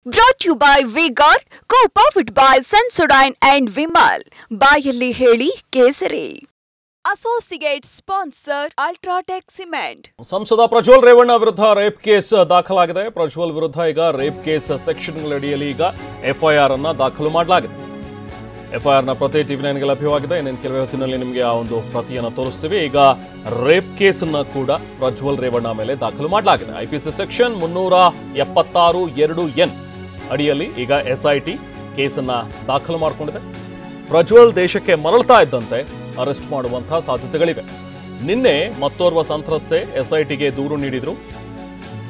Brought to you by V-Guard, co-powered by Sensodyne and Vimal. ಬಾಯಲ್ಲಿ ಹೇಳಿ ಕೇಸರಿ. Associate sponsor Ultratech Cement. ಸಂಸದ ಪ್ರಜ್ವಲ್ ರೇವಣ್ಣ ವಿರುದ್ಧ ರೇಪ್ ಕೇಸ್ ದಾಖಲಾಗಿದೆ. ಪ್ರಜ್ವಲ್ ವಿರುದ್ಧ ಈಗ ರೇಪ್ ಕೇಸ್ ಸೆಕ್ಷನ್ಗಳಡಿಯಲ್ಲಿ ಈಗ ಎಫ್ಐಆರ್ ಅನ್ನ ದಾಖಲು ಮಾಡಲಾಗಿದೆ. ಎಫ್ಐಆರ್ನ ಪ್ರತಿ ಟಿವಿ9ಗೆ ಲಭ್ಯವಾಗಿದೆ. ಇನ್ನೇನು ಕೆಲವೇ ಹೊತ್ತಿನಲ್ಲಿ ನಿಮಗೆ ಆ ಒಂದು ಪ್ರತಿಯನ್ನು ತೋರಿಸ್ತೀವಿ. ಈಗ ರೇಪ್ ಕೇಸ್ ಅನ್ನ ಕೂಡ ಪ್ರಜ್ವಲ್ ರೇವಣ್ಣ ಮೇಲೆ ದಾಖಲು ಮಾಡಲಾಗಿದೆ. ಐಪಿಸಿ ಸೆಕ್ಷನ್ 376(2)(n ಅಡಿಯಲ್ಲಿ ಈಗ ಎಸ್ಐಟಿ ಕೇಸನ್ನ ದಾಖಲು ಮಾಡಿಕೊಂಡಿದೆ. ಪ್ರಜ್ವಲ್ ದೇಶಕ್ಕೆ ಮರಳ್ತಾ ಇದ್ದಂತೆ ಅರೆಸ್ಟ್ ಮಾಡುವಂತಹ ಸಾಧ್ಯತೆಗಳಿವೆ. ನಿನ್ನೆ ಮತ್ತೋರ್ವ ಸಂತ್ರಸ್ತೆ ಎಸ್ಐಟಿಗೆ ದೂರು ನೀಡಿದ್ರು.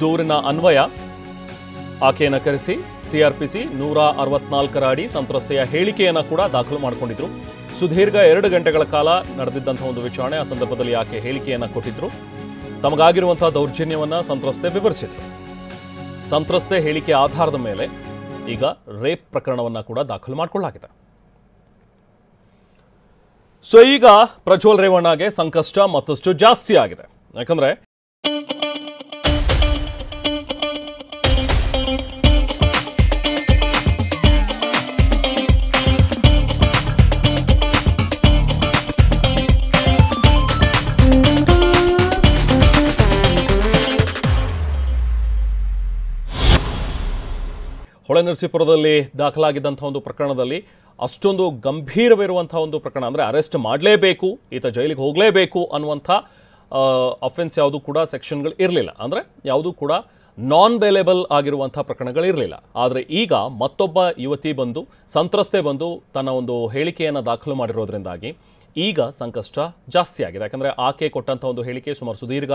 ದೂರಿನ ಅನ್ವಯ ಆಕೆಯನ್ನು ಕರೆಸಿ ಸಿಆರ್ಪಿಸಿ 164 ಅಡಿ ಸಂತ್ರಸ್ತೆಯ ಹೇಳಿಕೆಯನ್ನು ಕೂಡ ದಾಖಲು ಮಾಡಿಕೊಂಡಿದ್ರು. ಸುದೀರ್ಘ 2 ಗಂಟೆಗಳ ಕಾಲ ನಡೆದಿದ್ದಂತಹ ಒಂದು ವಿಚಾರಣೆ. ಆ ಸಂದರ್ಭದಲ್ಲಿ ಆಕೆ ಹೇಳಿಕೆಯನ್ನು ಕೊಟ್ಟಿದ್ರು. ತಮಗಾಗಿರುವಂತಹ ದೌರ್ಜನ್ಯವನ್ನ ಸಂತ್ರಸ್ತೆ ವಿವರಿಸಿದ್ರು. ಸಂತ್ರಸ್ತೆ ಹೇಳಿಕೆ ಆಧಾರದ ಮೇಲೆ ಈಗ ರೇಪ್ ಪ್ರಕರಣವನ್ನ ಕೂಡ ದಾಖಲು ಮಾಡಿಕೊಳ್ಳಲಾಗಿದೆ. ಸೊ ಈಗ ಪ್ರಜ್ವಲ್ ರೇವಣ್ಣಗೆ ಸಂಕಷ್ಟ ಮತ್ತಷ್ಟು ಜಾಸ್ತಿ ಆಗಿದೆ. ಯಾಕಂದ್ರೆ ಹೊಳೆನರಸೀಪುರದಲ್ಲಿ ದಾಖಲಾಗಿದ್ದಂಥ ಒಂದು ಪ್ರಕರಣದಲ್ಲಿ ಅಷ್ಟೊಂದು ಗಂಭೀರವಿರುವಂತಹ ಒಂದು ಪ್ರಕರಣ, ಅಂದರೆ ಅರೆಸ್ಟ್ ಮಾಡಲೇಬೇಕು, ಈತ ಜೈಲಿಗೆ ಹೋಗಲೇಬೇಕು ಅನ್ನುವಂಥ ಅಫೆನ್ಸ್ ಯಾವುದು ಕೂಡ ಸೆಕ್ಷನ್ಗಳು ಇರಲಿಲ್ಲ. ಅಂದರೆ ಯಾವುದು ಕೂಡ ನಾನ್ ಬೇಲೇಬಲ್ ಆಗಿರುವಂಥ ಪ್ರಕರಣಗಳಿರಲಿಲ್ಲ. ಆದರೆ ಈಗ ಮತ್ತೊಬ್ಬ ಯುವತಿ ಬಂದು, ಸಂತ್ರಸ್ತೆ ಬಂದು ತನ್ನ ಒಂದು ಹೇಳಿಕೆಯನ್ನು ದಾಖಲು ಮಾಡಿರೋದ್ರಿಂದಾಗಿ ಈಗ ಸಂಕಷ್ಟ ಜಾಸ್ತಿ ಆಗಿದೆ. ಯಾಕಂದರೆ ಆಕೆ ಕೊಟ್ಟಂಥ ಒಂದು ಹೇಳಿಕೆ ಸುಮಾರು ಸುದೀರ್ಘ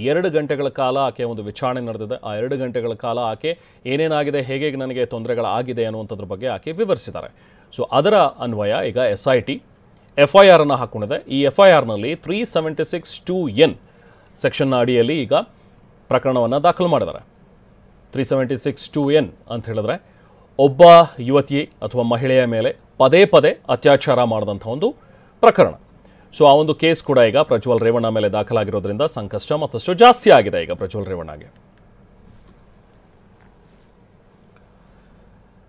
2 ಗಂಟೆಗಳ ಕಾಲ ಆಕೆ ಒಂದು ವಿಚಾರಣೆ ನಡೆದಿದೆ. ಆ 2 ಗಂಟೆಗಳ ಕಾಲ ಆಕೆ ಏನೇನಾಗಿದೆ, ಹೇಗೆ ನನಗೆ ತೊಂದರೆಗಳಾಗಿದೆ ಅನ್ನುವಂಥದ್ರ ಬಗ್ಗೆ ಆಕೆ ವಿವರಿಸಿದ್ದಾರೆ. ಸೊ ಅದರ ಅನ್ವಯ ಈಗ ಎಸ್ಐಟಿ ಎಫ್ಐಆರ್ ಅನ್ನು ಹಾಕ್ಕೊಂಡಿದೆ. ಈ ಎಫ್ಐಆರ್ನಲ್ಲಿ 376(2)(n ಸೆಕ್ಷನ್ನ ಅಡಿಯಲ್ಲಿ ಈಗ ಪ್ರಕರಣವನ್ನು ದಾಖಲು ಮಾಡಿದ್ದಾರೆ. 376(2)(n ಅಂತ ಹೇಳಿದ್ರೆ ಒಬ್ಬ ಯುವತಿ ಅಥವಾ ಮಹಿಳೆಯ ಮೇಲೆ ಪದೇ ಪದೇ ಅತ್ಯಾಚಾರ ಮಾಡಿದಂಥ ಒಂದು ಪ್ರಕರಣ. ಸೊ ಆ ಒಂದು ಕೇಸ್ ಕೂಡ ಈಗ ಪ್ರಜ್ವಲ್ ರೇವಣ್ಣ ಮೇಲೆ ದಾಖಲಾಗಿರೋದ್ರಿಂದ ಸಂಕಷ್ಟ ಮತ್ತಷ್ಟು ಜಾಸ್ತಿ ಆಗಿದೆ ಈಗ ಪ್ರಜ್ವಲ್ ರೇವಣ್ಣಗೆ.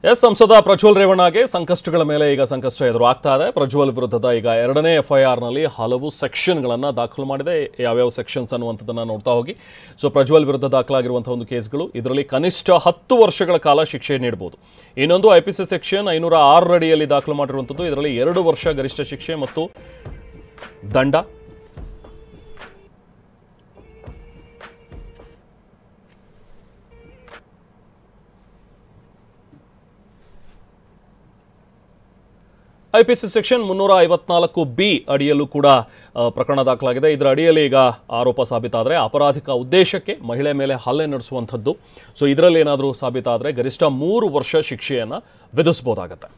ಸಂಸದ ಪ್ರಜ್ವಲ್ ರೇವಣ್ಣಗೆ ಸಂಕಷ್ಟಗಳ ಮೇಲೆ ಈಗ ಸಂಕಷ್ಟ ಎದುರು ಆಗ್ತಾ ಇದೆ. ಪ್ರಜ್ವಲ್ ವಿರುದ್ಧದ ಈಗ 2ನೇ ಎಫ್ಐಆರ್ನಲ್ಲಿ ಹಲವು ಸೆಕ್ಷನ್ಗಳನ್ನು ದಾಖಲು ಮಾಡಿದೆ. ಯಾವ್ಯಾವ ಸೆಕ್ಷನ್ಸ್ ಅನ್ನುವಂಥದ್ದನ್ನು ನೋಡ್ತಾ ಹೋಗಿ. ಸೊ ಪ್ರಜ್ವಲ್ ವಿರುದ್ಧ ದಾಖಲಾಗಿರುವಂತಹ ಒಂದು ಕೇಸ್ಗಳು, ಇದರಲ್ಲಿ ಕನಿಷ್ಠ 10 ವರ್ಷಗಳ ಕಾಲ ಶಿಕ್ಷೆ ನೀಡಬಹುದು. ಇನ್ನೊಂದು ಐಪಿಸಿ ಸೆಕ್ಷನ್ 506 ಅಡಿಯಲ್ಲಿ ದಾಖಲು ಮಾಡಿರುವಂಥದ್ದು. ಇದರಲ್ಲಿ 2 ವರ್ಷ ಗರಿಷ್ಠ ಶಿಕ್ಷೆ ಮತ್ತು ದಂಡ. ಐಪಿಸಿ ಸೆಕ್ಷನ್ 354(b) ಅಡಿಯಲ್ಲೂ ಕೂಡ ಪ್ರಕರಣ ದಾಖಲಾಗಿದೆ. ಇದರ ಅಡಿಯಲ್ಲಿ ಈಗ ಆರೋಪ ಸಾಬೀತಾದರೆ ಅಪರಾಧಿಕ ಉದ್ದೇಶಕ್ಕೆ ಮಹಿಳೆ ಮೇಲೆ ಹಲ್ಲೆ ನಡೆಸುವಂಥದ್ದು. ಸೊ ಇದರಲ್ಲಿ ಏನಾದರೂ ಸಾಬೀತಾದರೆ ಗರಿಷ್ಠ 3 ವರ್ಷ ಶಿಕ್ಷೆಯನ್ನು ವಿಧಿಸಬಹುದಾಗತ್ತೆ.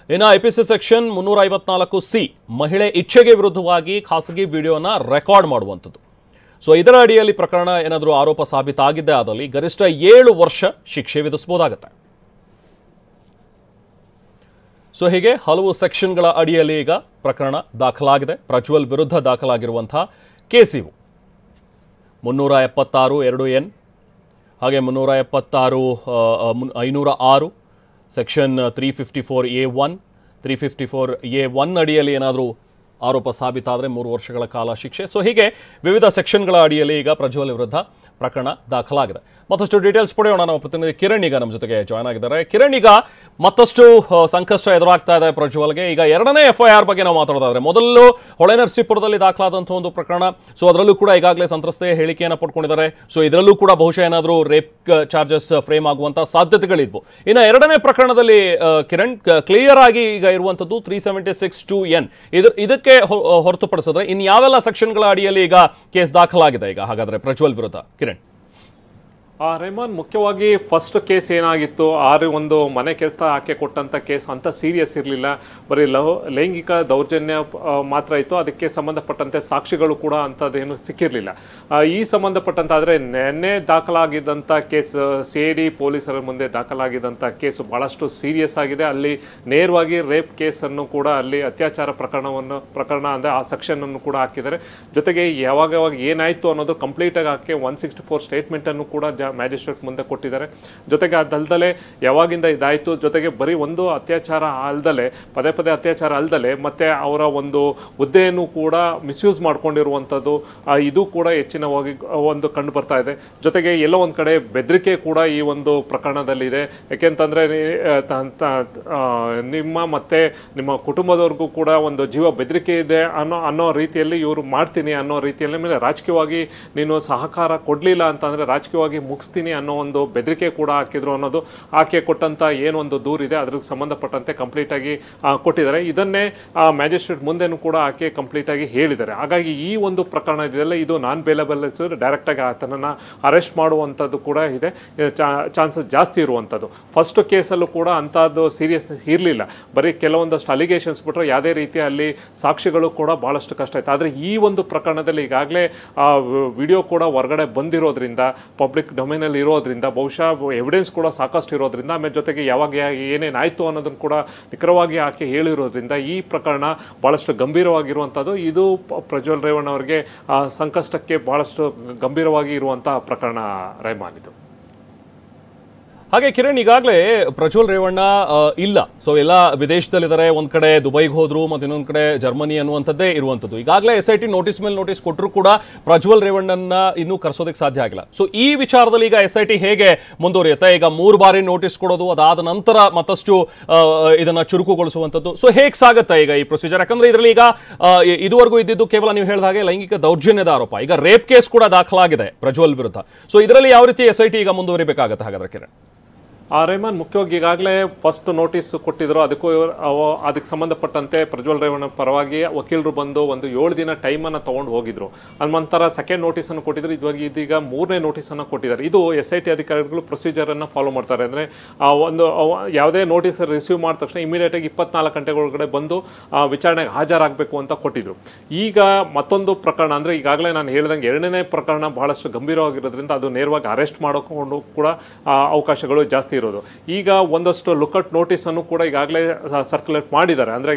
ಇನ್ನು ಐಪಿಸಿ ಸೆಕ್ಷನ್ 354(c) ಮಹಿಳೆ ಇಚ್ಛೆಗೆ ವಿರುದ್ಧವಾಗಿ ಖಾಸಗಿ ವಿಡಿಯೋನ ರೆಕಾರ್ಡ್ ಮಾಡುವಂಥದ್ದು. ಸೊ ಇದರ ಅಡಿಯಲ್ಲಿ ಪ್ರಕರಣ ಏನಾದರೂ ಆರೋಪ ಸಾಬೀತಾಗಿದ್ದೇ ಆದಲ್ಲಿ ಗರಿಷ್ಠ 7 ವರ್ಷ ಶಿಕ್ಷೆ ವಿಧಿಸಬಹುದಾಗತ್ತೆ. ಸೊ ಹೀಗೆ ಹಲವು ಸೆಕ್ಷನ್ಗಳ ಅಡಿಯಲ್ಲಿ ಈಗ ಪ್ರಕರಣ ದಾಖಲಾಗಿದೆ. ಪ್ರಜ್ವಲ್ ವಿರುದ್ಧ ದಾಖಲಾಗಿರುವಂತಹ ಕೇಸ್ ಇವು 376(2)(n ಹಾಗೆ 506 ಸೆಕ್ಷನ್ 354(a)(1 354(a)(1 ಅಡಿಯಲ್ಲಿ ಏನಾದರೂ ಆರೋಪ ಸಾಬೀತಾದರೆ 3 ವರ್ಷಗಳ ಕಾಲ ಶಿಕ್ಷೆ. ಸೊ ಹೀಗೆ ವಿವಿಧ ಸೆಕ್ಷನ್ಗಳ ಅಡಿಯಲ್ಲಿ ಈಗ ಪ್ರಜ್ವಲ್ ವಿರುದ್ಧ ಪ್ರಕರಣ ದಾಖಲಾಗಿದೆ. ಮತ್ತಷ್ಟು ಡೀಟೇಲ್ಸ್ ಪಡೆಯೋಣ. ನಮ್ಮ ಪ್ರತಿನಿಧಿ ಕಿರಣ್ ಈಗ ನಮ್ಮ ಜೊತೆಗೆ ಜಾಯ್ನ್ ಆಗಿದ್ದಾರೆ. ಕಿರಣ್, ಈಗ ಮತ್ತಷ್ಟು ಸಂಕಷ್ಟ ಎದುರಾಗ್ತಾ ಇದೆ ಪ್ರಜ್ವಲ್ಗೆ. ಈಗ 2ನೇ ಎಫ್ಐಆರ್ ಬಗ್ಗೆ ನಾವು ಮಾತಾಡೋದಾದ್ರೆ, ಮೊದಲು ಹೊಳೆನರಸೀಪುರದಲ್ಲಿ ದಾಖಲಾದಂಥ ಒಂದು ಪ್ರಕರಣ. ಸೊ ಅದರಲ್ಲೂ ಕೂಡ ಈಗಾಗಲೇ ಸಂತ್ರಸ್ತೆ ಹೇಳಿಕೆಯನ್ನು ಪಡ್ಕೊಂಡಿದ್ದಾರೆ. ಸೊ ಇದರಲ್ಲೂ ಕೂಡ ಬಹುಶಃ ಏನಾದರೂ ರೇಪ್ ಚಾರ್ಜಸ್ ಫ್ರೇಮ್ ಆಗುವಂಥ ಸಾಧ್ಯತೆಗಳಿದ್ವು. ಇನ್ನು 2ನೇ ಪ್ರಕರಣದಲ್ಲಿ ಕಿರಣ್, ಕ್ಲಿಯರ್ ಆಗಿ ಈಗ ಇರುವಂಥದ್ದು 376(2)(n ಇದಕ್ಕೆ ಹೊರತುಪಡಿಸಿದ್ರೆ ಇನ್ನು ಯಾವೆಲ್ಲ ಸೆಕ್ಷನ್ಗಳ ಅಡಿಯಲ್ಲಿ ಈಗ ಕೇಸ್ ದಾಖಲಾಗಿದೆ ಈಗ ಹಾಗಾದ್ರೆ ಪ್ರಜ್ವಲ್ ವಿರುದ್ಧ? ಕಿರಣ್. ರೆಹಮಾನ್, ಮುಖ್ಯವಾಗಿ ಫಸ್ಟ್ ಕೇಸ್ ಏನಾಗಿತ್ತು, ಒಂದು ಮನೆ ಕೆಲಸ ಆಕೆ ಕೊಟ್ಟಂಥ ಕೇಸ್ ಅಂತ ಸೀರಿಯಸ್ ಇರಲಿಲ್ಲ. ಬರೀ ಲೈಂಗಿಕ ದೌರ್ಜನ್ಯ ಮಾತ್ರ ಇತ್ತು. ಅದಕ್ಕೆ ಸಂಬಂಧಪಟ್ಟಂತೆ ಸಾಕ್ಷಿಗಳು ಕೂಡ ಅಂಥದ್ದೇನು ಸಿಕ್ಕಿರಲಿಲ್ಲ. ಈ ಸಂಬಂಧಪಟ್ಟಂತಾದರೆ ನೆನ್ನೆ ದಾಖಲಾಗಿದ್ದಂಥ ಕೇಸ್, CID ಪೊಲೀಸರ ಮುಂದೆ ದಾಖಲಾಗಿದ್ದಂಥ ಕೇಸು ಭಾಳಷ್ಟು ಸೀರಿಯಸ್ ಆಗಿದೆ. ಅಲ್ಲಿ ನೇರವಾಗಿ ರೇಪ್ ಕೇಸನ್ನು ಕೂಡ, ಅಲ್ಲಿ ಅತ್ಯಾಚಾರ ಪ್ರಕರಣ ಅಂದರೆ ಆ ಸೆಕ್ಷನನ್ನು ಕೂಡ ಹಾಕಿದ್ದಾರೆ. ಜೊತೆಗೆ ಯಾವಾಗ ಏನಾಯಿತು ಅನ್ನೋದು ಕಂಪ್ಲೀಟಾಗಿ ಆಕೆ 164 ಸ್ಟೇಟ್ಮೆಂಟನ್ನು ಕೂಡ ಮ್ಯಾಜಿಸ್ಟ್ರೇಟ್ ಮುಂದೆ ಕೊಟ್ಟಿದ್ದಾರೆ. ಜೊತೆಗೆ ಅದಲ್ದಲೆ ಯಾವಾಗಿಂದ ಇದಾಯಿತು, ಜೊತೆಗೆ ಬರೀ ಒಂದು ಅತ್ಯಾಚಾರ ಅಲ್ದಲೆ ಪದೇ ಪದೇ ಅತ್ಯಾಚಾರ ಅಲ್ದಲೆ ಮತ್ತು ಅವರ ಒಂದು ಹುದ್ದೆಯನ್ನು ಕೂಡ ಮಿಸ್ಯೂಸ್ ಮಾಡ್ಕೊಂಡಿರುವಂಥದ್ದು ಇದು ಕೂಡ ಹೆಚ್ಚಿನವಾಗಿ ಒಂದು ಕಂಡು ಬರ್ತಾ ಇದೆ. ಜೊತೆಗೆ ಎಲ್ಲೋ ಒಂದು ಕಡೆ ಬೆದರಿಕೆ ಕೂಡ ಈ ಒಂದು ಪ್ರಕರಣದಲ್ಲಿದೆ. ಯಾಕೆಂತಂದರೆ ನಿಮ್ಮ ಮತ್ತು ನಿಮ್ಮ ಕುಟುಂಬದವ್ರಿಗೂ ಕೂಡ ಒಂದು ಜೀವ ಬೆದರಿಕೆ ಇದೆ ಅನ್ನೋ ರೀತಿಯಲ್ಲಿ ಇವರು ಮಾಡ್ತೀನಿ ಅನ್ನೋ ರೀತಿಯಲ್ಲಿ, ಮೇಲೆ ರಾಜಕೀಯವಾಗಿ ನೀನು ಸಹಕಾರ ಕೊಡಲಿಲ್ಲ ಅಂತಂದರೆ ರಾಜಕೀಯವಾಗಿ ಮುಗಿಸ್ತೀನಿ ಅನ್ನೋ ಒಂದು ಬೆದರಿಕೆ ಕೂಡ ಹಾಕಿದ್ರು ಅನ್ನೋದು ಆಕೆ ಕೊಟ್ಟಂಥ ಏನೊಂದು ದೂರಿದೆ ಅದ್ರಿಗೆ ಸಂಬಂಧಪಟ್ಟಂತೆ ಕಂಪ್ಲೀಟಾಗಿ ಕೊಟ್ಟಿದ್ದಾರೆ. ಇದನ್ನೇ ಮ್ಯಾಜಿಸ್ಟ್ರೇಟ್ ಮುಂದೆನೂ ಕೂಡ ಆಕೆ ಕಂಪ್ಲೀಟಾಗಿ ಹೇಳಿದ್ದಾರೆ. ಹಾಗಾಗಿ ಈ ಒಂದು ಪ್ರಕರಣ ಇದೆಯಲ್ಲ, ಇದು ನಾನ್ ಬೇಲಬಲ್ ಡೈರೆಕ್ಟಾಗಿ ಆತನನ್ನು ಅರೆಸ್ಟ್ ಮಾಡುವಂಥದ್ದು ಕೂಡ ಇದೆ, ಚಾನ್ಸಸ್ ಜಾಸ್ತಿ ಇರುವಂಥದ್ದು. ಫಸ್ಟ್ ಕೇಸಲ್ಲೂ ಕೂಡ ಅಂಥದ್ದು ಸೀರಿಯಸ್ನೆಸ್ ಇರಲಿಲ್ಲ, ಬರೀ ಕೆಲವೊಂದಷ್ಟು ಅಲಿಗೇಷನ್ಸ್ ಬಿಟ್ಟರೆ ಯಾವುದೇ ರೀತಿಯ ಅಲ್ಲಿ ಸಾಕ್ಷಿಗಳು ಕೂಡ ಭಾಳಷ್ಟು ಕಷ್ಟ ಆಯಿತು. ಆದರೆ ಈ ಒಂದು ಪ್ರಕರಣದಲ್ಲಿ ಈಗಾಗಲೇ ವಿಡಿಯೋ ಕೂಡ ಹೊರಗಡೆ ಬಂದಿರೋದ್ರಿಂದ, ಪಬ್ಲಿಕ್ ಡೊಮೇನಲ್ಲಿ ಇರೋದ್ರಿಂದ, ಬಹುಶಃ ಎವಿಡೆನ್ಸ್ ಕೂಡ ಸಾಕಷ್ಟು ಇರೋದ್ರಿಂದ, ಆಮೇಲೆ ಜೊತೆಗೆ ಯಾವಾಗ ಏನೇನಾಯಿತು ಅನ್ನೋದನ್ನು ಕೂಡ ನಿಖರವಾಗಿ ಆಕೆ ಹೇಳಿರೋದ್ರಿಂದ ಈ ಪ್ರಕರಣ ಭಾಳಷ್ಟು ಗಂಭೀರವಾಗಿರುವಂಥದ್ದು. ಇದು ಪ್ರಜ್ವಲ್ ರೇವಣ್ಣ ಅವರಿಗೆ ಸಂಕಷ್ಟಕ್ಕೆ ಭಾಳಷ್ಟು ಗಂಭೀರವಾಗಿ ಇರುವಂಥ ಪ್ರಕರಣ ರೆಹಮಾನ್ ಇದು. ಹಾಗೆ ಕಿರಣ್, ಈಗಾಗಲೇ ಪ್ರಜ್ವಲ್ ರೇವಣ್ಣ ಇಲ್ಲ, ಸೊ ಎಲ್ಲ ವಿದೇಶದಲ್ಲಿದ್ದಾರೆ. ಒಂದ್ ಕಡೆ ದುಬೈಗೆ ಹೋದ್ರು, ಮತ್ತೆ ಇನ್ನೊಂದ್ ಕಡೆ ಜರ್ಮನಿ ಅನ್ನುವಂಥದ್ದೇ ಇರುವಂಥದ್ದು. ಈಗಾಗಲೇ SIT ನೋಟಿಸ್ ಮೇಲೆ ನೋಟಿಸ್ ಕೊಟ್ಟರು ಕೂಡ ಪ್ರಜ್ವಲ್ ರೇವಣ್ಣನ ಇನ್ನೂ ಕರೆಸೋದಕ್ಕೆ ಸಾಧ್ಯ ಆಗಿಲ್ಲ. ಸೊ ಈ ವಿಚಾರದಲ್ಲಿ ಈಗ SIT ಹೇಗೆ ಮುಂದುವರಿಯುತ್ತೆ? ಈಗ 3 ಬಾರಿ ನೋಟಿಸ್ ಕೊಡೋದು, ಅದಾದ ನಂತರ ಮತ್ತಷ್ಟು ಇದನ್ನ ಚುರುಕುಗೊಳಿಸುವಂಥದ್ದು, ಸೊ ಹೇಗೆ ಸಾಗುತ್ತೆ ಈಗ ಈ ಪ್ರೊಸೀಜರ್? ಯಾಕಂದ್ರೆ ಇದರಲ್ಲಿ ಈಗ ಇದುವರೆಗೂ ಇದ್ದಿದ್ದು ಕೇವಲ ನೀವು ಹೇಳಿದ ಹಾಗೆ ಲೈಂಗಿಕ ದೌರ್ಜನ್ಯದ ಆರೋಪ, ಈಗ ರೇಪ್ ಕೇಸ್ ಕೂಡ ದಾಖಲಾಗಿದೆ ಪ್ರಜ್ವಲ್ ವಿರುದ್ಧ. ಸೊ ಇದರಲ್ಲಿ ಯಾವ ರೀತಿ SIT ಈಗ ಮುಂದುವರಿಬೇಕಾಗತ್ತೆ ಹಾಗಾದ್ರೆ ಕಿರಣ್? ರೆಹಮಾನ್, ಮುಖ್ಯವಾಗಿ ಈಗಾಗಲೇ ಫಸ್ಟ್ ನೋಟಿಸ್ ಕೊಟ್ಟಿದ್ರು, ಅದಕ್ಕೆ ಸಂಬಂಧಪಟ್ಟಂತೆ ಪ್ರಜ್ವಲ್ ರೇವಣ್ಣ ಪರವಾಗಿ ವಕೀಲರು ಬಂದು ಒಂದು 7 ದಿನ ಟೈಮನ್ನು ತೊಗೊಂಡು ಹೋಗಿದ್ರು. ನಂತರ ಸೆಕೆಂಡ್ ನೋಟಿಸನ್ನು ಕೊಟ್ಟಿದ್ರು. ಇದೀಗ 3ನೇ ನೋಟಿಸನ್ನು ಕೊಟ್ಟಿದ್ದಾರೆ. ಇದು SIT ಅಧಿಕಾರಿಗಳು ಪ್ರೊಸೀಜರನ್ನು ಫಾಲೋ ಮಾಡ್ತಾರೆ. ಅಂದರೆ ಒಂದು ಯಾವುದೇ ನೋಟಿಸ್ ರಿಸೀವ್ ಮಾಡಿದ ತಕ್ಷಣ ಇಮಿಡಿಯೇಟಾಗಿ 24 ಗಂಟೆಗಳೊಳಗಡೆ ಬಂದು ವಿಚಾರಣೆಗೆ ಹಾಜರಾಗಬೇಕು ಅಂತ ಕೊಟ್ಟಿದ್ರು. ಈಗ ಮತ್ತೊಂದು ಪ್ರಕರಣ, ಅಂದರೆ ಈಗಾಗಲೇ ನಾನು ಹೇಳಿದಂಗೆ 2ನೇ ಪ್ರಕರಣ ಬಹಳಷ್ಟು ಗಂಭೀರವಾಗಿರೋದ್ರಿಂದ ಅದು ನೇರವಾಗಿ ಅರೆಸ್ಟ್ ಮಾಡಿಕೊಂಡು ಕೂಡ ಅವಕಾಶಗಳು ಜಾಸ್ತಿ ಇರೋದು. ಈಗ ಒಂದಷ್ಟು ಲುಕ್ಔಟ್ ನೋಟಿಸ್ ಅನ್ನು ಕೂಡ ಈಗಾಗಲೇ ಸರ್ಕ್ಯುಲೇಟ್ ಮಾಡಿದ್ದಾರೆ. ಅಂದರೆ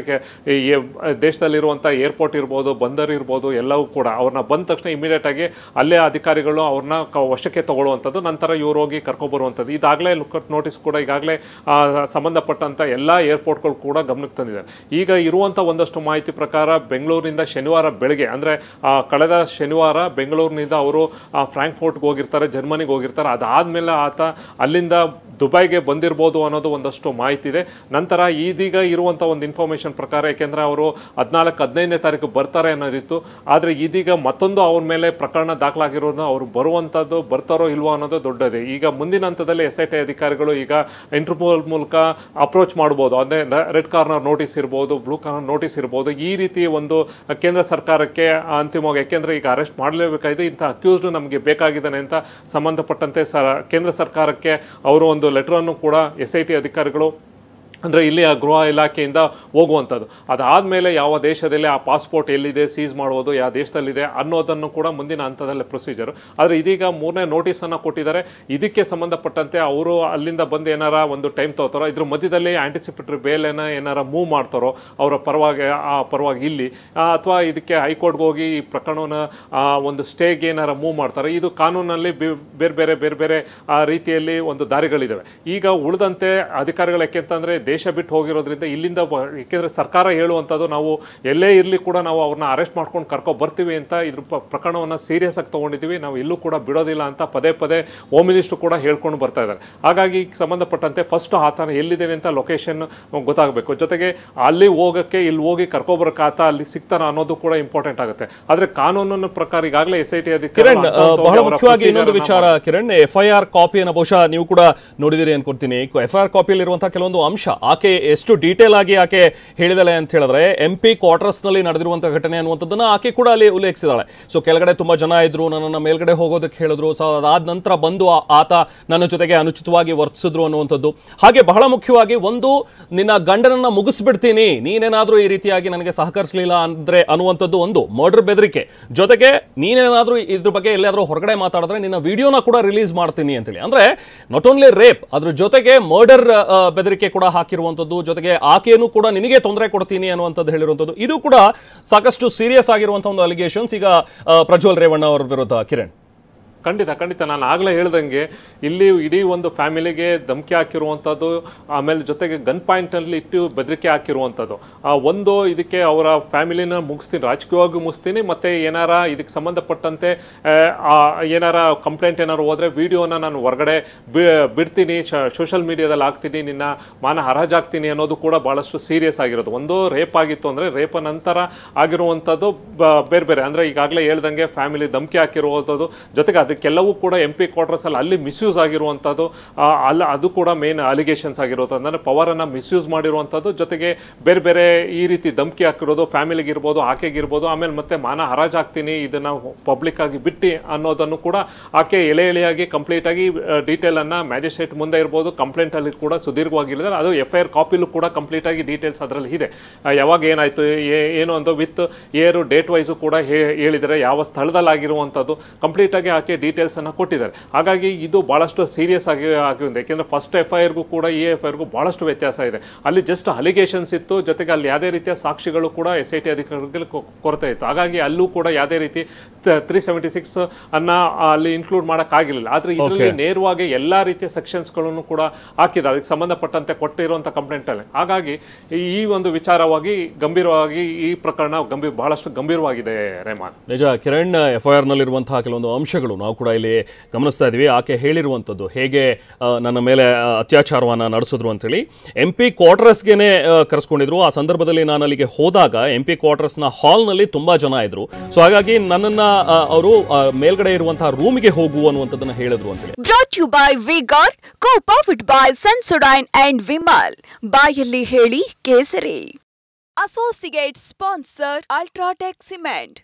ದೇಶದಲ್ಲಿರುವಂಥ ಏರ್ಪೋರ್ಟ್ ಇರ್ಬೋದು, ಬಂದರ್ ಇರ್ಬೋದು, ಎಲ್ಲವೂ ಕೂಡ ಅವ್ರನ್ನ ಬಂದ ತಕ್ಷಣ ಇಮಿಡಿಯೇಟ್ ಆಗಿ ಅಲ್ಲೇ ಅಧಿಕಾರಿಗಳು ಅವ್ರನ್ನ ವಶಕ್ಕೆ ತಗೊಳ್ಳುವಂಥದ್ದು, ನಂತರ ಇವ್ರು ಹೋಗಿ ಕರ್ಕೊಬರುವಂಥದ್ದು. ಇದಾಗಲೇ ಲುಕ್ಔಟ್ ನೋಟಿಸ್ ಕೂಡ ಈಗಾಗಲೇ ಸಂಬಂಧಪಟ್ಟಂಥ ಎಲ್ಲ ಏರ್ಪೋರ್ಟ್ಗಳು ಕೂಡ ಗಮನಕ್ಕೆ ತಂದಿದ್ದಾರೆ. ಈಗ ಇರುವಂಥ ಒಂದಷ್ಟು ಮಾಹಿತಿ ಪ್ರಕಾರ ಬೆಂಗಳೂರಿನಿಂದ ಶನಿವಾರ ಬೆಳಗ್ಗೆ, ಅಂದರೆ ಕಳೆದ ಶನಿವಾರ ಬೆಂಗಳೂರಿನಿಂದ ಅವರು ಫ್ರಾಂಕ್ಫರ್ಟ್ಗೆ ಹೋಗಿರ್ತಾರೆ, ಜರ್ಮನಿಗೆ ಹೋಗಿರ್ತಾರೆ. ಅದಾದಮೇಲೆ ಆತ ಅಲ್ಲಿಂದ ದುಬೈಗೆ ಬಂದಿರ್ಬೋದು ಅನ್ನೋದು ಒಂದಷ್ಟು ಮಾಹಿತಿ ಇದೆ. ನಂತರ ಇದೀಗ ಇರುವಂಥ ಒಂದು ಇನ್ಫಾರ್ಮೇಷನ್ ಪ್ರಕಾರ, ಏಕೆಂದರೆ ಅವರು 14-15ನೇ ತಾರೀಕು ಬರ್ತಾರೆ ಅನ್ನೋದಿತ್ತು. ಆದರೆ ಇದೀಗ ಮತ್ತೊಂದು ಅವ್ರ ಮೇಲೆ ಪ್ರಕರಣ ದಾಖಲಾಗಿರೋದು, ಅವರು ಬರ್ತಾರೋ ಇಲ್ವೋ ಅನ್ನೋದು ದೊಡ್ಡದೇ. ಈಗ ಮುಂದಿನ ಹಂತದಲ್ಲಿ SIT ಅಧಿಕಾರಿಗಳು ಈಗ ಇಂಟರ್ಪೋಲ್ ಮೂಲಕ ಅಪ್ರೋಚ್ ಮಾಡ್ಬೋದು. ಅಂದರೆ ರೆಡ್ ಕಾರ್ನರ್ ನೋಟಿಸ್ ಇರ್ಬೋದು, ಬ್ಲೂ ಕಾರ್ನರ್ ನೋಟಿಸ್ ಇರ್ಬೋದು. ಈ ರೀತಿ ಒಂದು ಕೇಂದ್ರ ಸರ್ಕಾರಕ್ಕೆ ಅಂತಿಮವಾಗಿ, ಯಾಕೆಂದರೆ ಈಗ ಅರೆಸ್ಟ್ ಮಾಡಲೇಬೇಕಾಗಿದೆ, ಇಂಥ ಅಕ್ಯೂಸ್ಡ್ ನಮಗೆ ಬೇಕಾಗಿದ್ದಾನೆ ಅಂತ ಸಂಬಂಧಪಟ್ಟಂತೆ ಕೇಂದ್ರ ಸರ್ಕಾರಕ್ಕೆ ಅವರು ಒಂದು ಲೆಟರನ್ನು ಕೂಡ SIT ಅಧಿಕಾರಿಗಳು, ಅಂದರೆ ಇಲ್ಲಿ ಆ ಗೃಹ ಇಲಾಖೆಯಿಂದ ಹೋಗುವಂಥದ್ದು. ಅದಾದಮೇಲೆ ಯಾವ ದೇಶದಲ್ಲಿ ಆ ಪಾಸ್ಪೋರ್ಟ್ ಎಲ್ಲಿದೆ, ಸೀಸ್ ಮಾಡುವುದು, ಯಾವ ದೇಶದಲ್ಲಿದೆ ಅನ್ನೋದನ್ನು ಕೂಡ ಮುಂದಿನ ಹಂತದಲ್ಲೇ ಪ್ರೊಸೀಜರು. ಆದರೆ ಇದೀಗ 3ನೇ ನೋಟಿಸನ್ನು ಕೊಟ್ಟಿದ್ದಾರೆ. ಇದಕ್ಕೆ ಸಂಬಂಧಪಟ್ಟಂತೆ ಅವರು ಅಲ್ಲಿಂದ ಬಂದು ಏನಾರ ಒಂದು ಟೈಮ್ ತಗೋತಾರೋ, ಇದ್ರ ಮಧ್ಯದಲ್ಲಿ ಆ್ಯಂಟಿಸಿಪೇಟರಿ ಬೇಲನ್ನು ಏನಾರ ಮೂವ್ ಮಾಡ್ತಾರೋ ಅವರ ಪರವಾಗಿ ಇಲ್ಲಿ, ಅಥವಾ ಇದಕ್ಕೆ ಹೈಕೋರ್ಟ್ಗೆ ಹೋಗಿ ಈ ಪ್ರಕರಣವನ್ನು ಒಂದು ಸ್ಟೇಗೆ ಏನಾರ ಮೂವ್ ಮಾಡ್ತಾರೆ. ಇದು ಕಾನೂನಲ್ಲಿ ಬೇರೆ ಬೇರೆ ರೀತಿಯಲ್ಲಿ ಒಂದು ದಾರಿಗಳಿದ್ದಾವೆ. ಈಗ ಉಳಿದಂತೆ ಅಧಿಕಾರಿಗಳು ಯಾಕೆಂತಂದರೆ ದೇಶ ಬಿಟ್ಟು ಹೋಗಿರೋದ್ರಿಂದ ಇಲ್ಲಿಂದ, ಏಕೆಂದರೆ ಸರ್ಕಾರ ಹೇಳುವಂಥದ್ದು ನಾವು ಎಲ್ಲೇ ಇರಲಿ ಕೂಡ ನಾವು ಅವ್ರನ್ನ ಅರೆಸ್ಟ್ ಮಾಡ್ಕೊಂಡು ಬರ್ತೀವಿ ಅಂತ, ಇದ್ರ ಪ್ರಕರಣವನ್ನು ಸೀರಿಯಸ್ ಆಗಿ ತೊಗೊಂಡಿದ್ದೀವಿ, ನಾವು ಎಲ್ಲೂ ಕೂಡ ಬಿಡೋದಿಲ್ಲ ಅಂತ ಪದೇ ಹೋಮ್ ಮಿನಿಸ್ಟರ್ ಕೂಡ ಹೇಳ್ಕೊಂಡು ಬರ್ತಾ ಇದ್ದಾರೆ. ಹಾಗಾಗಿ ಸಂಬಂಧಪಟ್ಟಂತೆ ಫಸ್ಟ್ ಆತನ ಎಲ್ಲಿದ್ದೇನೆ ಅಂತ ಲೊಕೇಶನ್ ಗೊತ್ತಾಗಬೇಕು. ಜೊತೆಗೆ ಅಲ್ಲಿ ಹೋಗೋಕ್ಕೆ, ಇಲ್ಲಿ ಹೋಗಿ ಕರ್ಕೊಬರಕ್ಕೆ ಆತ ಅಲ್ಲಿ ಸಿಗ್ತಾನ ಅನ್ನೋದು ಕೂಡ ಇಂಪಾರ್ಟೆಂಟ್ ಆಗುತ್ತೆ. ಆದರೆ ಕಾನೂನಿನ ಪ್ರಕಾರ ಈಗಾಗಲೇ SIT ಅಧಿಕಾರಿ, ಬಹಳ ಮುಖ್ಯವಾಗಿ ಇನ್ನೊಂದು ವಿಚಾರ ಕಿರಣ್, FIR ಕಾಪಿಯನ್ನು ಬಹುಶಃ ನೀವು ಕೂಡ ನೋಡಿದಿರಿ ಅನ್ಕೊಡ್ತೀನಿ. FIR ಕಾಪಿಯಲ್ಲಿ ಇರುವಂತಹ ಕೆಲವೊಂದು ಅಂಶ, ಆಕೆ ಎಷ್ಟು ಡೀಟೇಲ್ ಆಗಿ ಆಕೆ ಹೇಳಿದಾಳೆ ಅಂತ ಹೇಳಿದ್ರೆ, MP ಕ್ವಾರ್ಟರ್ಸ್ ನಲ್ಲಿ ನಡೆದಿರುವಂತಹ ಘಟನೆ ಅನ್ನುವಂಥದ್ದನ್ನ ಆಕೆ ಕೂಡ ಅಲ್ಲಿ ಉಲ್ಲೇಖಿಸಿದಾಳೆ. ಸೊ ಕೆಳಗಡೆ ತುಂಬಾ ಜನ ಇದ್ರು, ನನ್ನನ್ನು ಮೇಲ್ಗಡೆ ಹೋಗೋದಕ್ಕೆ ಹೇಳಿದ್ರು, ಸೊ ಅದಾದ ನಂತರ ಬಂದು ಆತ ನನ್ನ ಜೊತೆಗೆ ಅನುಚಿತವಾಗಿ ವರ್ತಿಸಿದ್ರು ಅನ್ನುವಂಥದ್ದು. ಹಾಗೆ ಬಹಳ ಮುಖ್ಯವಾಗಿ, ಒಂದು, ನಿನ್ನ ಗಂಡನನ್ನ ಮುಗಿಸ್ಬಿಡ್ತೀನಿ ನೀನೇನಾದ್ರೂ ಈ ರೀತಿಯಾಗಿ ನನಗೆ ಸಹಕರಿಸಲಿಲ್ಲ ಅಂದ್ರೆ ಅನ್ನುವಂಥದ್ದು ಒಂದು ಮರ್ಡರ್ ಬೆದರಿಕೆ. ಜೊತೆಗೆ ನೀನೇನಾದ್ರೂ ಇದ್ರ ಬಗ್ಗೆ ಎಲ್ಲಾದ್ರೂ ಹೊರಗಡೆ ಮಾತಾಡಿದ್ರೆ ನಿನ್ನ ವಿಡಿಯೋನ ಕೂಡ ರಿಲೀಸ್ ಮಾಡ್ತೀನಿ ಅಂತೇಳಿ. ಅಂದ್ರೆ ನಾಟ್ ಓನ್ಲಿ ರೇಪ್, ಅದ್ರ ಜೊತೆಗೆ ಮರ್ಡರ್ ಬೆದರಿಕೆ ಕೂಡ ಹಾಕಿರುವಂಥದ್ದು. ಜೊತೆಗೆ ಆಕೆಯನ್ನು ಕೂಡ ನಿನಗೆ ತೊಂದರೆ ಕೊಡ್ತೀನಿ ಅನ್ನುವಂಥದ್ದು ಹೇಳಿರುವಂಥದ್ದು. ಇದು ಕೂಡ ಸಾಕಷ್ಟು ಸೀರಿಯಸ್ ಆಗಿರುವಂತಹ ಒಂದು ಅಲಿಗೇಷನ್ಸ್ ಈಗ ಪ್ರಜ್ವಲ್ ರೇವಣ್ಣ ಅವರ ವಿರುದ್ಧ. ಕಿರಣ್, ಖಂಡಿತ ಖಂಡಿತ ನಾನು ಆಗಲೇ ಹೇಳ್ದಂಗೆ ಇಲ್ಲಿ ಇಡೀ ಒಂದು ಫ್ಯಾಮಿಲಿಗೆ ಧಮಕಿ ಹಾಕಿರುವಂಥದ್ದು, ಆಮೇಲೆ ಜೊತೆಗೆ ಗನ್ ಪಾಯಿಂಟಲ್ಲಿ ಇಟ್ಟು ಬೆದರಿಕೆ ಹಾಕಿರುವಂಥದ್ದು. ಒಂದು ಇದಕ್ಕೆ ಅವರ ಫ್ಯಾಮಿಲಿನ ಮುಗಿಸ್ತೀನಿ, ರಾಜಕೀಯವಾಗಿ ಮುಗಿಸ್ತೀನಿ, ಮತ್ತು ಏನಾರ ಇದಕ್ಕೆ ಸಂಬಂಧಪಟ್ಟಂತೆ ಏನಾರ ಕಂಪ್ಲೇಂಟ್ ಏನಾರು ಹೋದರೆ ವಿಡಿಯೋನ ನಾನು ಹೊರಗಡೆ ಬಿಡ್ತೀನಿ, ಸೋಷಿಯಲ್ ಮೀಡಿಯಾದಲ್ಲಿ ಹಾಕ್ತೀನಿ, ನಿನ್ನ ಮಾನ ಹರಾಜಾಗ್ತೀನಿ ಅನ್ನೋದು ಕೂಡ ಭಾಳಷ್ಟು ಸೀರಿಯಸ್ ಆಗಿರೋದು. ಒಂದು ರೇಪ್ ಆಗಿತ್ತು ಅಂದರೆ ರೇಪ ನಂತರ ಆಗಿರುವಂಥದ್ದು ಬೇರೆ ಬೇರೆ, ಅಂದರೆ ಈಗಾಗಲೇ ಹೇಳ್ದಂಗೆ ಫ್ಯಾಮಿಲಿ ಧಮಕಿ ಹಾಕಿರುವಂಥದ್ದು, ಜೊತೆಗೆ ಅದಕ್ಕೆಲ್ಲವೂ ಕೂಡ MP ಕ್ವಾರ್ಟರ್ಸಲ್ಲಿ ಅಲ್ಲಿ ಮಿಸ್ಯೂಸ್ ಆಗಿರುವಂಥದ್ದು, ಅದು ಕೂಡ ಮೇನ್ ಅಲಿಗೇಷನ್ಸ್ ಆಗಿರೋದು. ಅಂದರೆ ಪವರನ್ನು ಮಿಸ್ಯೂಸ್ ಮಾಡಿರುವಂಥದ್ದು, ಜೊತೆಗೆ ಬೇರೆ ಬೇರೆ ಈ ರೀತಿ ಧಮಕಿ ಹಾಕಿರೋದು ಫ್ಯಾಮಿಲಿಗಿರ್ಬೋದು, ಆಕೆಗಿರ್ಬೋದು. ಆಮೇಲೆ ಮತ್ತೆ ಮಾನ ಹರಾಜಾಗ್ತೀನಿ, ಇದನ್ನು ಪಬ್ಲಿಕ್ ಆಗಿ ಬಿಟ್ಟು ಅನ್ನೋದನ್ನು ಕೂಡ ಆಕೆ ಎಳೆಯಾಗಿ ಕಂಪ್ಲೀಟಾಗಿ ಡೀಟೇಲನ್ನು ಮ್ಯಾಜಿಸ್ಟ್ರೇಟ್ ಮುಂದೆ ಇರ್ಬೋದು, ಕಂಪ್ಲೇಂಟಲ್ಲಿ ಕೂಡ ಸುದೀರ್ಘವಾಗಿಲ್ಲ, ಅದು FIR ಕಾಪಿಲೂ ಕೂಡ ಕಂಪ್ಲೀಟಾಗಿ ಡೀಟೇಲ್ಸ್ ಅದರಲ್ಲಿ ಇದೆ. ಯಾವಾಗ ಏನಾಯಿತು ಏನು ಅಂತ ವಿತ್ ಏರು ಡೇಟ್ ವೈಸು ಕೂಡ ಹೇಳಿದರೆ, ಯಾವ ಸ್ಥಳದಲ್ಲಿ ಆಗಿರುವಂಥದ್ದು ಕಂಪ್ಲೀಟಾಗಿ ಆಕೆ ಡೀಟೇಲ್ಸನ್ನು ಕೊಟ್ಟಿದ್ದಾರೆ. ಹಾಗಾಗಿ ಇದು ಭಾಳಷ್ಟು ಸೀರಿಯಸ್ ಆಗಿದೆ. ಯಾಕೆಂದರೆ ಫಸ್ಟ್ FIRಗೂ ಕೂಡ ಈ FIRಗೂ ಭಾಳಷ್ಟು ವ್ಯತ್ಯಾಸ ಇದೆ. ಅಲ್ಲಿ ಜಸ್ಟ್ ಅಲಿಗೇಷನ್ಸ್ ಇತ್ತು, ಜೊತೆಗೆ ಅಲ್ಲಿ ಯಾವುದೇ ರೀತಿಯ ಸಾಕ್ಷಿಗಳು ಕೂಡ SIT ಅಧಿಕಾರಿಗಳಿಗೆ ಕೊರತೆ ಇತ್ತು. ಹಾಗಾಗಿ ಅಲ್ಲೂ ಕೂಡ ಯಾವುದೇ ರೀತಿ 376 ಅನ್ನ ಅಲ್ಲಿ ಇನ್ಕ್ಲೂಡ್ ಮಾಡೋಕ್ಕಾಗಿರಲಿಲ್ಲ. ಆದರೆ ಇದರಲ್ಲಿ ನೇರವಾಗಿ ಎಲ್ಲ ರೀತಿಯ ಸೆಕ್ಷನ್ಸ್ಗಳನ್ನು ಕೂಡ ಹಾಕಿದ್ದಾರೆ ಅದಕ್ಕೆ ಸಂಬಂಧಪಟ್ಟಂತೆ ಕೊಟ್ಟಿರುವಂಥ ಕಂಪ್ಲೇಂಟಲ್ಲಿ. ಹಾಗಾಗಿ ಈ ಒಂದು ವಿಚಾರವಾಗಿ ಗಂಭೀರವಾಗಿ ಈ ಪ್ರಕರಣ ಬಹಳಷ್ಟು ಗಂಭೀರವಾಗಿದೆ ರೆಹಮಾನ್. ನಿಜ ಕಿರಣ್, FIR ನಲ್ಲಿರುವಂತಹ ಕೆಲವೊಂದು ಅಂಶಗಳು ನಾವು ಕೂಡ ಇಲ್ಲಿ ಗಮನಿಸ್ತಾ ಇದ್ವಿ. ಆಕೆ ಹೇಳಿರುವಂಥದ್ದು ಹೇಗೆ ನನ್ನ ಮೇಲೆ ಅತ್ಯಾಚಾರವನ್ನು ನಡೆಸಿದ್ರು ಅಂತೇಳಿ MP ಕ್ವಾರ್ಟರ್ಸ್ಗೆನೆ ಕರೆಸ್ಕೊಂಡಿದ್ರು. ಆ ಸಂದರ್ಭದಲ್ಲಿ ನಾನು ಅಲ್ಲಿಗೆ ಹೋದಾಗ MP ಕ್ವಾರ್ಟರ್ಸ್ನ ಹಾಲ್ನಲ್ಲಿ ತುಂಬಾ ಜನ ಇದ್ರು. ಸೊ ಹಾಗಾಗಿ ನನ್ನನ್ನ ಅವರು ಮೇಲ್ಗಡೆ ಇರುವಂತಹ ರೂಮ್ಗೆ ಹೋಗು ಅನ್ನುವಂಥದ್ದನ್ನ ಹೇಳಿದ್ರು ಅಂತೇಳಿ. Brought you by Vigor, co-powered by Sensodyne and Vimal. ಬಾಯಲ್ಲಿ ಹೇಳಿ ಕೇಸರಿ. Associate sponsor UltraTech cement.